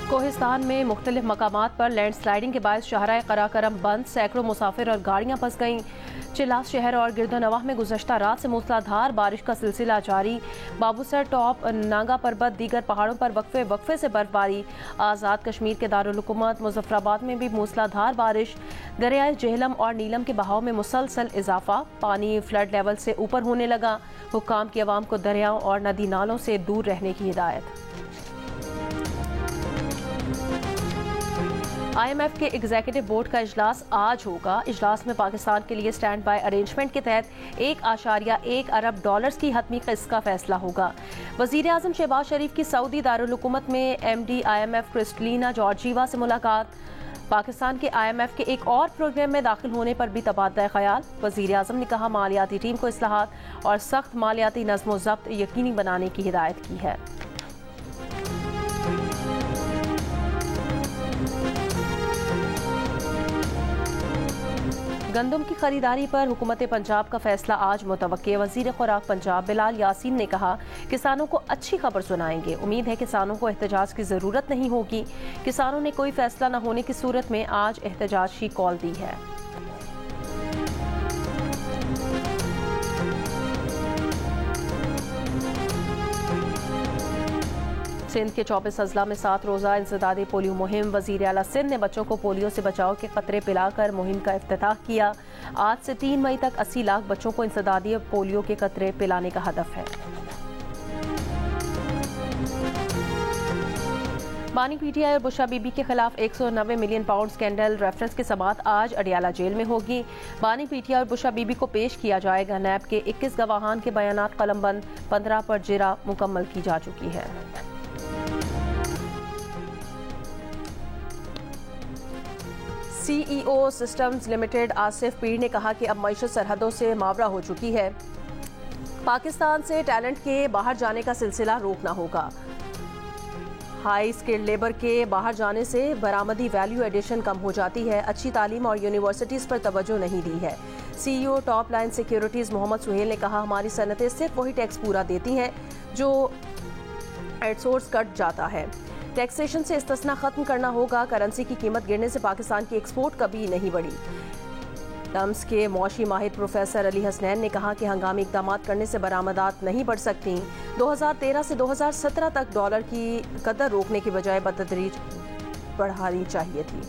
کوہستان میں مختلف مقامات پر لینڈ سلائیڈنگ کے باعث شاہراہ قراقرم بند، سینکڑوں مسافر اور گاڑیاں پھنس گئیں۔ چلاس شہر اور گرد و نواح میں گزشتہ رات سے موسلا دھار بارش کا سلسلہ جاری۔ بابوسر ٹاپ، ناگا پربت، دیگر پہاڑوں پر وقفے سے برف باری۔ آزاد کشمیر کے دارالحکومت مظفر آباد میں بھی موسلا دھار بارش۔ دریائے جہلم اور نیلم کے بہاؤ میں مسلسل اضافہ، پانی فلڈ لیول سے اوپر ہونے لگا۔ حکام کی عوام کو دریاؤں اور ندی نالوں سے دور رہنے کی ہدایت۔ آئی ایم ایف کے ایگزیکٹو بورڈ کا اجلاس آج ہوگا۔ اجلاس میں پاکستان کے لیے سٹینڈ بائی ارینجمنٹ کے تحت $1.1 ارب کی حتمی قسط کا فیصلہ ہوگا۔ وزیر اعظم شہباز شریف کی سعودی دارالحکومت میں M D I M F Kristalina Georgieva سے ملاقات۔ پاکستان کے آئی ایم ایف کے ایک اور پروگرام میں داخل ہونے پر بھی تبادلہ خیال۔ وزیر اعظم نے کہا مالیاتی ٹیم کو اصلاحات اور سخت مالیاتی نظم و ضبط یقینی بنانے کی ہدایت کی ہے۔ گندم کی خریداری پر حکومت پنجاب کا فیصلہ آج متوقع۔ وزیر خوراک پنجاب بلال یاسین نے کہا کسانوں کو اچھی خبر سنائیں گے، امید ہے کسانوں کو احتجاج کی ضرورت نہیں ہوگی۔ کسانوں نے کوئی فیصلہ نہ ہونے کی صورت میں آج احتجاج کی کال دی ہے۔ سندھ کے 24 اضلاع میں 7 روزہ انسدادی پولیو مہم۔ وزیر اعلیٰ سندھ نے بچوں کو پولیو سے بچاؤ کے قطرے پلا کر مہم کا افتتاح کیا۔ آج سے 3 مئی تک 80 لاکھ بچوں کو انسدادی پولیو کے قطرے پلانے کا ہدف ہے۔ بانی پی ٹی آئی اور بشرا بی بی کے خلاف 190 ملین پاؤنڈ سکینڈل ریفرنس کی سماعت آج اڈیالہ جیل میں ہوگی۔ بانی پی ٹی آئی اور بشرا بی بی کو پیش کیا جائے گا۔ نیب کے 21 گواہان کے بیانات قلم بند، 15 پر جرا مکمل کی جا چکی ہے۔ سی ای او سسٹمز لمیٹڈ آصف پیر نے کہا کہ اب معیشت سرحدوں سے ماورا ہو چکی ہے۔ پاکستان سے ٹیلنٹ کے باہر جانے کا سلسلہ روکنا ہوگا۔ ہائی اسکلڈ لیبر کے باہر جانے سے برآمدی ویلیو ایڈیشن کم ہو جاتی ہے۔ اچھی تعلیم اور یونیورسٹیز پر توجہ نہیں دی ہے۔ سی ای او ٹاپ لائن سیکیورٹیز محمد سہیل نے کہا ہماری صنعتیں صرف وہی ٹیکس پورا دیتی ہیں جو ایٹ سورس کٹ جاتا ہے۔ ٹیکسیشن سے استثنا ختم کرنا ہوگا۔ کرنسی کی قیمت گرنے سے پاکستان کی ایکسپورٹ کبھی نہیں بڑھی۔ ڈمس کے معاشی ماہر پروفیسر علی حسنین نے کہا کہ ہنگامی اقدامات کرنے سے برآمدات نہیں بڑھ سکتی۔ 2013 سے 2017 تک ڈالر کی قدر روکنے کی بجائے بتدریج بڑھانی چاہیے تھی۔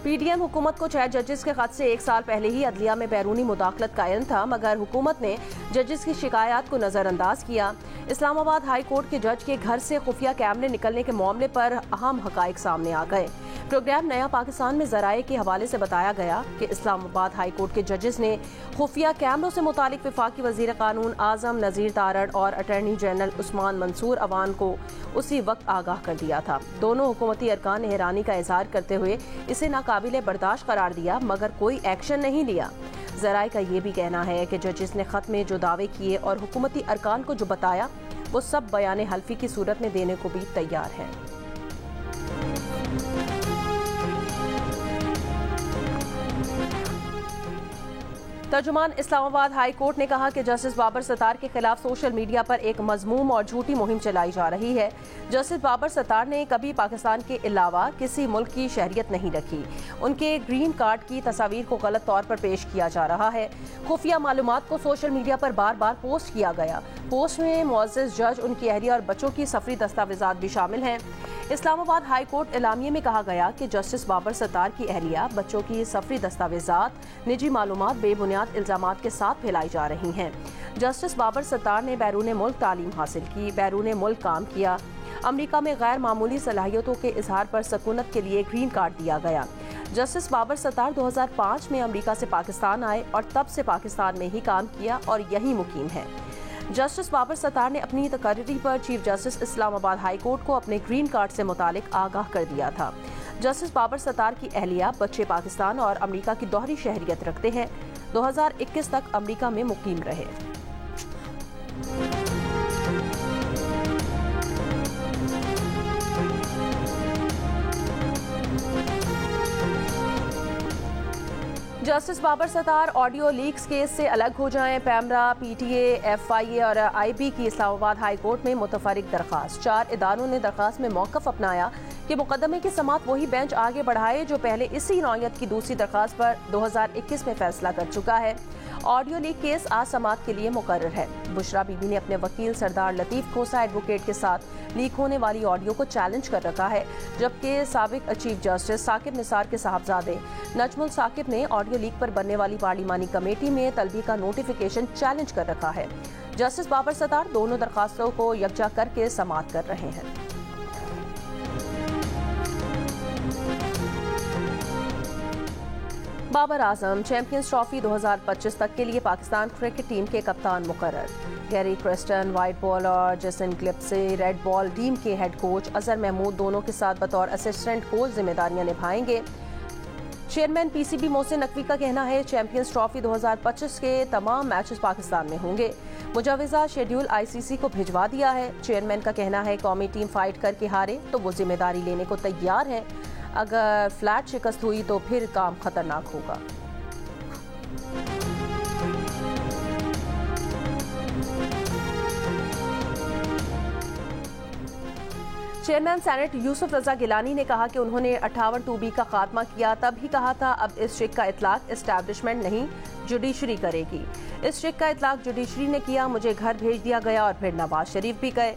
پی ڈی ایم حکومت کو 6 ججز کے خط سے 1 سال پہلے ہی عدلیہ میں بیرونی مداخلت کا علم تھا، مگر حکومت نے ججز کی شکایات کو نظر انداز کیا۔ اسلام آباد ہائی کورٹ کے جج کے گھر سے خفیہ کیمرے نکلنے کے معاملے پر اہم حقائق سامنے آ گئے۔ پروگرام نیا پاکستان میں ذرائع کے حوالے سے بتایا گیا کہ اسلام آباد ہائی کورٹ کے ججز نے خفیہ کیمروں سے متعلق وفاقی وزیر قانون اعظم نذیر تارڑ اور اٹارنی جنرل عثمان منصور عوان کو اسی وقت آگاہ کر دیا تھا۔ دونوں حکومتی ارکان نے حیرانی کا اظہار کرتے ہوئے اسے ناقابل برداشت قرار دیا، مگر کوئی ایکشن نہیں لیا۔ ذرائع کا یہ بھی کہنا ہے کہ ججز نے خط میں جو دعوے کیے اور حکومتی ارکان کو جو بتایا وہ سب بیان حلفی کی صورت میں دینے کو بھی تیار ہیں۔ ترجمان اسلام آباد ہائی کورٹ نے کہا کہ جسٹس بابر ستار کے خلاف سوشل میڈیا پر ایک مذموم اور جھوٹی مہم چلائی جا رہی ہے۔ جسٹس بابر ستار نے کبھی پاکستان کے علاوہ کسی ملک کی شہریت نہیں رکھی۔ ان کے گرین کارڈ کی تصاویر کو غلط طور پر پیش کیا جا رہا ہے۔ خفیہ معلومات کو سوشل میڈیا پر بار بار پوسٹ کیا گیا۔ پوسٹ میں معزز جج، ان کی اہلیہ اور بچوں کی سفری دستاویزات بھی شامل ہیں۔ اسلام آباد ہائی کورٹ اعلامیے میں کہا گیا کہ جسٹس بابر ستار کی اہلیہ، بچوں کی سفری دستاویزات، نجی معلومات بے بنیاد الزامات کے ساتھ پھیلائی جا رہی ہیں۔ جسٹس بابر ستار نے بیرون ملک تعلیم حاصل کی، بیرون ملک کام کیا۔ امریکہ میں غیر معمولی صلاحیتوں کے اظہار پر سکونت کے لیے گرین کارڈ دیا گیا۔ جسٹس بابر ستار 2005 میں امریکہ سے پاکستان آئے اور تب سے پاکستان میں ہی کام کیا اور یہیں مقیم ہیں۔ جسٹس بابر ستار نے اپنی تقرری پر چیف جسٹس اسلام آباد ہائی کورٹ کو اپنے گرین کارڈ سے متعلق آگاہ کر دیا تھا۔ جسٹس بابر ستار کی اہلیہ، بچے پاکستان اور امریکہ کی دوہری شہریت رکھتے ہیں۔ 2021 تک امریکہ میں مقیم رہے۔ Justice Babar Sattar audio leaks case سے الگ ہو جائیں، PEMRA, P T A, F I A اور آئی بی کی اسلام آباد ہائی کورٹ میں متفرق درخواست۔ 4 اداروں نے درخواست میں موقف اپنایا کہ مقدمے کی سماعت وہی بینچ آگے بڑھائے جو پہلے اسی نوعیت کی دوسری درخواست پر 2021 میں فیصلہ کر چکا ہے۔ آڈیو لیک کیس آج سماعت کے لیے مقرر ہے۔ بشرا بی بی نے اپنے وکیل سردار لطیف کھوسہ ایڈوکیٹ کے ساتھ لیک ہونے والی آڈیو کو چیلنج کر رکھا ہے، جبکہ سابق چیف جسٹس ثاقب نثار کے صاحبزادے نجم الثاقب نے آڈیو لیک پر بننے والی پارلیمانی کمیٹی میں طلبی کا نوٹیفیکیشن چیلنج کر رکھا ہے۔ جسٹس بابر ستار دونوں درخواستوں کو یکجا کر کے سماعت کر رہے ہیں۔ بابر اعظم چیمپئنز ٹرافی 2025 تک کے لیے پاکستان کرکٹ ٹیم کے کپتان مقرر۔ گیری کرسٹن وائٹ بال اور جیسن گلپسے ریڈ بال ٹیم کے ہیڈ کوچ، اظہر محمود دونوں کے ساتھ بطور اسسٹنٹ کوچ ذمہ داریاں نبھائیں گے۔ Chairman P C B Mohsin Naqvi کا کہنا ہے چیمپئنز ٹرافی 2025 کے تمام میچز پاکستان میں ہوں گے۔ مجوزہ شیڈیول آئی سی سی کو بھجوا دیا ہے۔ چیئرمین کا کہنا ہے قومی ٹیم فائٹ کر کے ہارے تو وہ ذمہ داری لینے کو تیار ہے، اگر فلیٹ شکست ہوئی تو پھر کام خطرناک ہوگا۔ چیئرمین سینٹ یوسف رضا گیلانی نے کہا کہ انہوں نے 58(2)B کا خاتمہ کیا، تب ہی کہا تھا اب اس چیک کا اطلاق اسٹیبلشمنٹ نہیں جوڈیشری کرے گی۔ اس چیک کا اطلاق جوڈیشری نے کیا، مجھے گھر بھیج دیا گیا اور پھر نواز شریف بھی گئے۔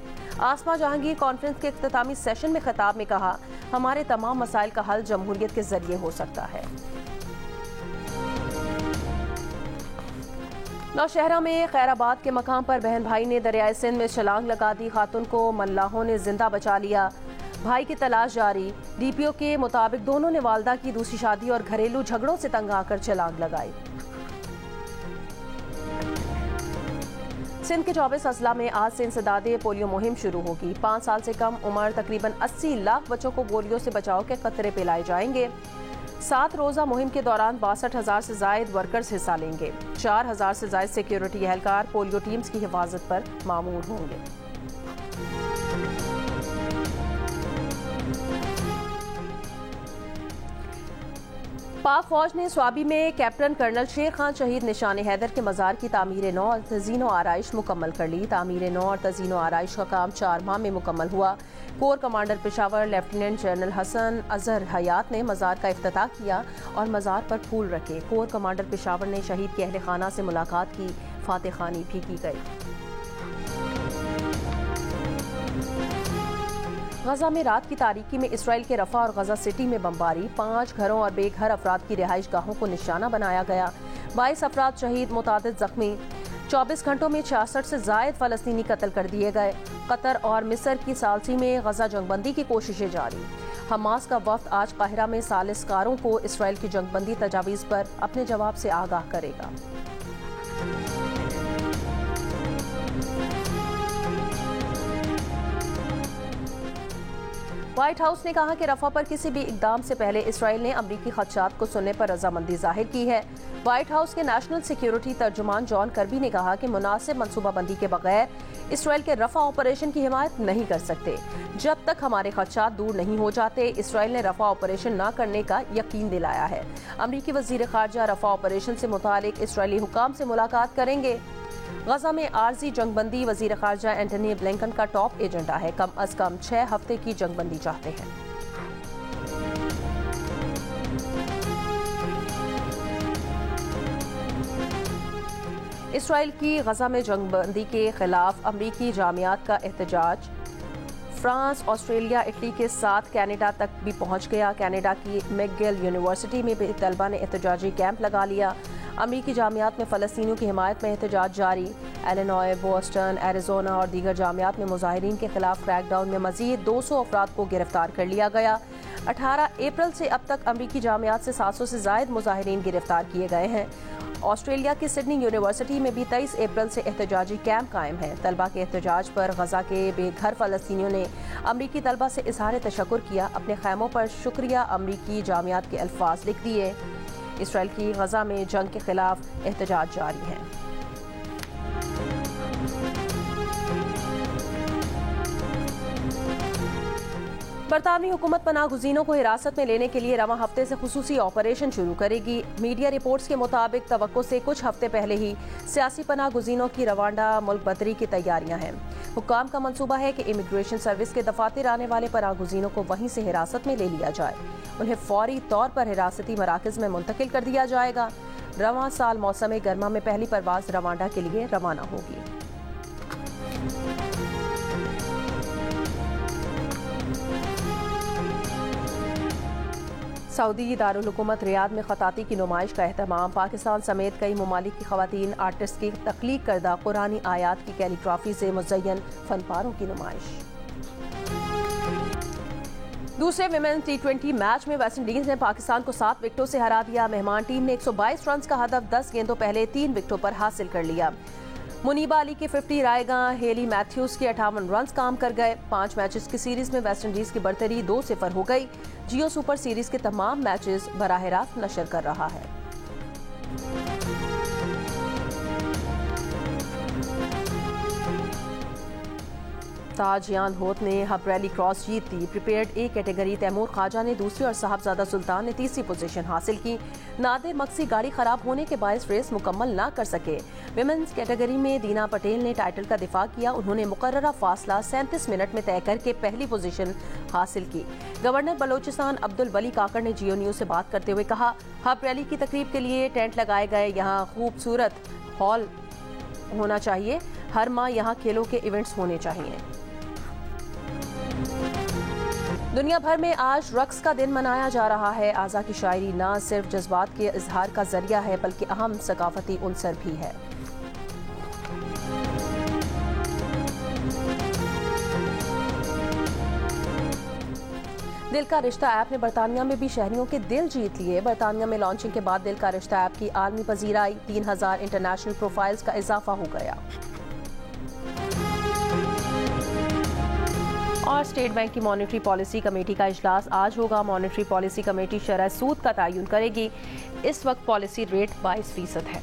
آسما جہانگیر کانفرنس کے اختتامی سیشن میں خطاب میں کہا، ہمارے تمام مسائل کا حل جمہوریت کے ذریعے ہو سکتا ہے۔ نوشہرہ میں خیر آباد کے مقام پر بہن بھائی نے دریائے سندھ میں چھلانگ لگا دی، خاتون کو ملاحوں نے زندہ بچا لیا، بھائی کی تلاش جاری۔ ڈی پی او کے مطابق دونوں نے والدہ کی دوسری شادی اور گھریلو جھگڑوں سے تنگ آ کر چھلانگ لگائی۔ سندھ کے 24 اضلاع میں آج سے انسداد پولیو مہم شروع ہوگی۔ 5 سال سے کم عمر تقریباً 80 لاکھ بچوں کو پولیو سے بچاؤ کے قطرے پلائے جائیں گے۔ 7 روزہ مہم کے دوران 62,000 سے زائد ورکرز حصہ لیں گے۔ 4,000 سے زائد سیکیورٹی اہلکار پولیو ٹیمز کی حفاظت پر مامور ہوں گے۔ پاک فوج نے سوابی میں کیپٹن کرنل شیر خان شہید نشان حیدر کے مزار کی تعمیر نو اور تزئین و آرائش مکمل کر لی۔ تعمیر نو اور تزئین و آرائش کا کام 4 ماہ میں مکمل ہوا۔ Corps commander Peshawar lieutenant general Hassan Azhar Hayat نے مزار کا افتتاح کیا اور مزار پر پھول رکھے۔ کور کمانڈر پشاور نے شہید کے اہل خانہ سے ملاقات کی، فاتح خوانی بھی کی گئی۔ غزہ میں رات کی تاریکی میں اسرائیل کے رفح اور غزہ سٹی میں بمباری، 5 گھروں اور بے گھر افراد کی رہائش گاہوں کو نشانہ بنایا گیا، 22 افراد شہید، متعدد زخمی۔ 24 گھنٹوں میں 66 سے زائد فلسطینی قتل کر دیے گئے۔ قطر اور مصر کی ثالثی میں غزہ جنگ بندی کی کوششیں جاری۔ حماس کا وفد آج قاہرہ میں ثالث کاروں کو اسرائیل کی جنگ بندی تجاویز پر اپنے جواب سے آگاہ کرے گا۔ وائٹ ہاؤس نے کہا کہ رفح پر کسی بھی اقدام سے پہلے اسرائیل نے امریکی خدشات کو سننے پر رضامندی ظاہر کی ہے۔ وائٹ ہاؤس کے نیشنل سیکیورٹی ترجمان جان کربی نے کہا کہ مناسب منصوبہ بندی کے بغیر اسرائیل کے رفح آپریشن کی حمایت نہیں کر سکتے۔ جب تک ہمارے خدشات دور نہیں ہو جاتے، اسرائیل نے رفح آپریشن نہ کرنے کا یقین دلایا ہے۔ امریکی وزیر خارجہ رفح آپریشن سے متعلق اسرائیلی حکام سے ملاقات کریں گے۔ غزہ میں عارضی جنگ بندی وزیر خارجہ اینٹونی بلنکن کا ٹاپ ایجنڈا ہے، کم از کم 6 ہفتے کی جنگ بندی چاہتے ہیں۔ اسرائیل کی غزہ میں جنگ بندی کے خلاف امریکی جامعات کا احتجاج فرانس، آسٹریلیا، اٹلی کے ساتھ کینیڈا تک بھی پہنچ گیا۔ کینیڈا کی میکگل یونیورسٹی میں بھی طلبہ نے احتجاجی کیمپ لگا لیا۔ امریکی جامعات میں فلسطینیوں کی حمایت میں احتجاج جاری۔ ایلینوائے، بوسٹن، ایریزونا اور دیگر جامعات میں مظاہرین کے خلاف کریک ڈاؤن میں مزید 200 افراد کو گرفتار کر لیا گیا۔ 18 اپریل سے اب تک امریکی جامعات سے 700 سے زائد مظاہرین گرفتار کیے گئے ہیں۔ آسٹریلیا کی سڈنی یونیورسٹی میں بھی 23 اپریل سے احتجاجی کیمپ قائم ہے۔ طلبہ کے احتجاج پر غزہ کے بے گھر فلسطینیوں نے امریکی طلبہ سے اظہار تشکر کیا، اپنے خیموں پر شکریہ امریکی جامعات کے الفاظ لکھ دیے۔ اسرائیل کی غزہ میں جنگ کے خلاف احتجاج جاری ہے۔ برطانوی حکومت پناہ گزینوں کو حراست میں لینے کے لیے رواں ہفتے سے خصوصی آپریشن شروع کرے گی۔ میڈیا رپورٹس کے مطابق توقع سے کچھ ہفتے پہلے ہی سیاسی پناہ گزینوں کی روانڈا ملک بدری کی تیاریاں ہیں۔ حکام کا منصوبہ ہے کہ امیگریشن سروس کے دفاتر آنے والے پناہ گزینوں کو وہیں سے حراست میں لے لیا جائے۔ انہیں فوری طور پر حراستی مراکز میں منتقل کر دیا جائے گا۔ رواں سال موسم گرما میں پہلی پرواز روانڈا کے لیے روانہ ہوگی۔ سعودی دارالحکومت ریاض میں خطاطی کی نمائش کا اہتمام۔ پاکستان سمیت کئی ممالک کی خواتین آرٹسٹ کی تخلیق کردہ قرآنی آیات کی کیلیگرافی سے مزین فن پاروں کی نمائش۔ دوسرے ویمن ٹی20 میچ میں ویسٹ انڈیز نے پاکستان کو 7 وکٹوں سے ہرا دیا۔ مہمان ٹیم نے 122 رنز کا ہدف 10 گیندوں پہلے 3 وکٹوں پر حاصل کر لیا۔ منیبا علی کی 50 رائے گاں ہیلی میتھیوز کے 58 رنز کام کر گئے۔ 5 میچز کی سیریز میں ویسٹ انڈیز کی برتری 2-0 ہو گئی۔ جیو سپر سیریز کے تمام میچز براہ راست نشر کر رہا ہے۔ تاج یان ہوت نے ہب ریلی کراس جیت دی۔ پریپیئرڈ اے کیٹیگری تیمور خواجہ نے دوسری اور صاحبزادہ سلطان نے تیسری پوزیشن حاصل کی۔ نادر مکسی گاڑی خراب ہونے کے باعث ریس مکمل نہ کر سکے۔ ویمنز کیٹیگری میں دینا پٹیل نے ٹائٹل کا دفاع کیا۔ انہوں نے مقررہ فاصلہ 37 منٹ میں طے کر کے پہلی پوزیشن حاصل کی۔ گورنر بلوچستان عبدالولی کاکڑ نے جیو نیوز سے بات کرتے ہوئے کہا، ہب ریلی کی تقریب کے لیے ٹینٹ لگائے گئے، یہاں خوبصورت ہال ہونا چاہیے، ہر ماہ یہاں کھیلوں کے ایونٹس ہونے چاہیے۔ دنیا بھر میں آج رقص کا دن منایا جا رہا ہے۔ اعضاء کی شاعری نہ صرف جذبات کے اظہار کا ذریعہ ہے بلکہ اہم ثقافتی عنصر بھی ہے۔ دل کا رشتہ ایپ نے برطانیہ میں بھی شہریوں کے دل جیت لیے۔ برطانیہ میں لانچنگ کے بعد دل کا رشتہ ایپ کی عالمی پذیرائی، 3000 انٹرنیشنل پروفائلز کا اضافہ ہو گیا۔ اور اسٹیٹ بینک کی مانیٹری پالیسی کمیٹی کا اجلاس آج ہوگا۔ مانیٹری پالیسی کمیٹی شرح سود کا تعین کرے گی۔ اس وقت پالیسی ریٹ 22% ہے۔